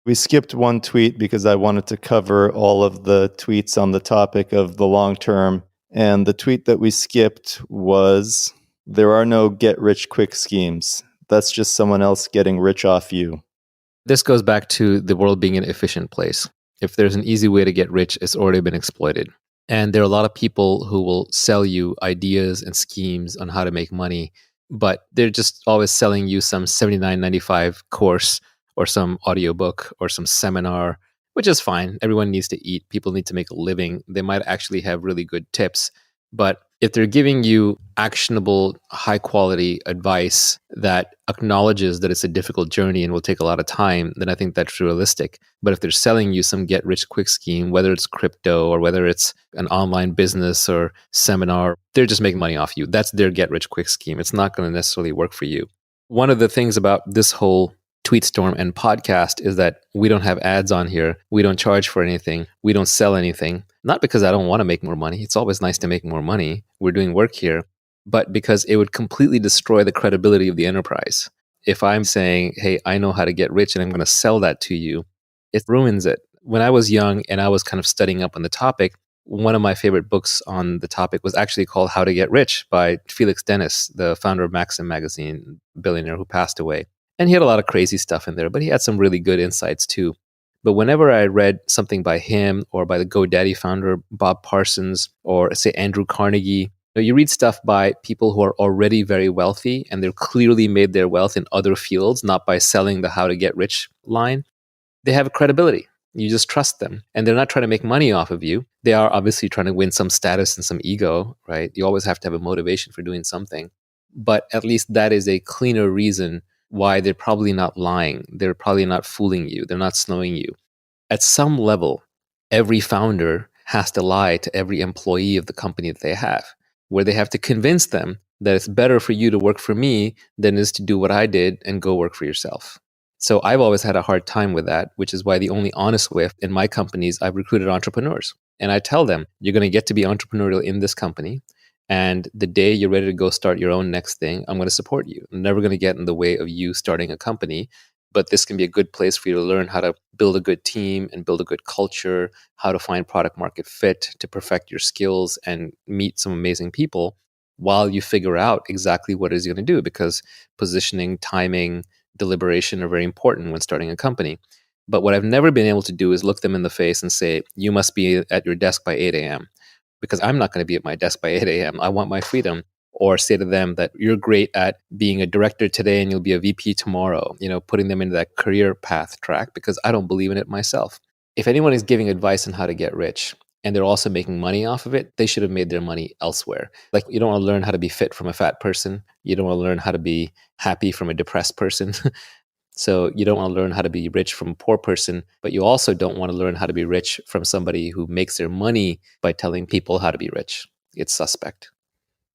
We skipped one tweet because I wanted to cover all of the tweets on the topic of the long term. And the tweet that we skipped was, "There are no get-rich-quick schemes. That's just someone else getting rich off you." This goes back to the world being an efficient place. If there's an easy way to get rich, it's already been exploited. And there are a lot of people who will sell you ideas and schemes on how to make money, but they're just always selling you some $79.95 course or some audiobook or some seminar, which is fine. Everyone needs to eat. People need to make a living. They might actually have really good tips. But if they're giving you actionable, high quality advice that acknowledges that it's a difficult journey and will take a lot of time, then I think that's realistic. But if they're selling you some get rich quick scheme, whether it's crypto or whether it's an online business or seminar, they're just making money off you. That's their get rich quick scheme. It's not going to necessarily work for you. One of the things about this whole Tweetstorm and podcast is that we don't have ads on here. We don't charge for anything. We don't sell anything. Not because I don't want to make more money. It's always nice to make more money. We're doing work here, but because it would completely destroy the credibility of the enterprise. If I'm saying, hey, I know how to get rich and I'm going to sell that to you, it ruins it. When I was young and I was kind of studying up on the topic, one of my favorite books on the topic was actually called How to Get Rich by Felix Dennis, the founder of Maxim magazine, billionaire who passed away. And he had a lot of crazy stuff in there, but he had some really good insights too. But whenever I read something by him or by the GoDaddy founder, Bob Parsons, or say Andrew Carnegie, you read stuff by people who are already very wealthy and they've clearly made their wealth in other fields, not by selling the how to get rich line. They have credibility. You just trust them. And they're not trying to make money off of you. They are obviously trying to win some status and some ego, right? You always have to have a motivation for doing something. But at least that is a cleaner reason why they're probably not lying. They're probably not fooling you. They're not snowing you. At some level, every founder has to lie to every employee of the company that they have, where they have to convince them that it's better for you to work for me than it is to do what I did and go work for yourself. So I've always had a hard time with that, which is why the only honest way in my companies, I've recruited entrepreneurs. And I tell them, you're going to get to be entrepreneurial in this company. And the day you're ready to go start your own next thing, I'm going to support you. I'm never going to get in the way of you starting a company, but this can be a good place for you to learn how to build a good team and build a good culture, how to find product market fit, to perfect your skills and meet some amazing people while you figure out exactly what it is you're going to do, because positioning, timing, deliberation are very important when starting a company. But what I've never been able to do is look them in the face and say, you must be at your desk by 8 a.m. because I'm not going to be at my desk by 8 a.m. I want my freedom. Or say to them that you're great at being a director today and you'll be a VP tomorrow, putting them into that career path track, because I don't believe in it myself. If anyone is giving advice on how to get rich and they're also making money off of it, they should have made their money elsewhere. Like, you don't want to learn how to be fit from a fat person. You don't want to learn how to be happy from a depressed person. So you don't want to learn how to be rich from a poor person, but you also don't want to learn how to be rich from somebody who makes their money by telling people how to be rich. It's suspect.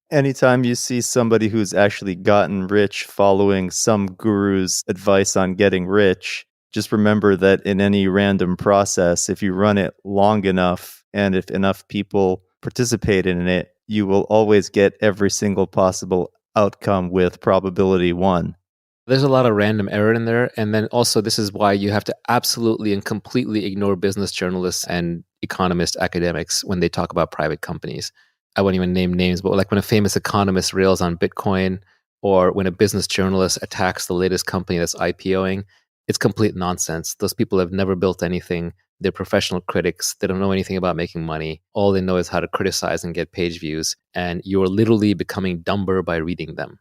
Anytime you see somebody who's actually gotten rich following some guru's advice on getting rich, just remember that in any random process, if you run it long enough and if enough people participate in it, you will always get every single possible outcome with probability 1. There's a lot of random error in there. And then also, this is why you have to absolutely and completely ignore business journalists and economist academics when they talk about private companies. I won't even name names, but like when a famous economist rails on Bitcoin, or when a business journalist attacks the latest company that's IPOing, it's complete nonsense. Those people have never built anything. They're professional critics. They don't know anything about making money. All they know is how to criticize and get page views. And you're literally becoming dumber by reading them.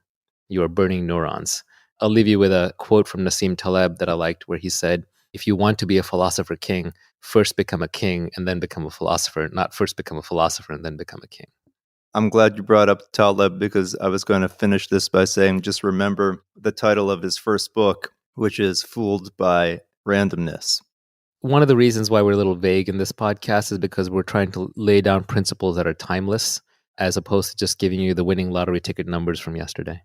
You are burning neurons. I'll leave you with a quote from Nassim Taleb that I liked, where he said, if you want to be a philosopher king, first become a king and then become a philosopher, not first become a philosopher and then become a king. I'm glad you brought up Taleb, because I was going to finish this by saying, just remember the title of his first book, which is Fooled by Randomness. One of the reasons why we're a little vague in this podcast is because we're trying to lay down principles that are timeless, as opposed to just giving you the winning lottery ticket numbers from yesterday.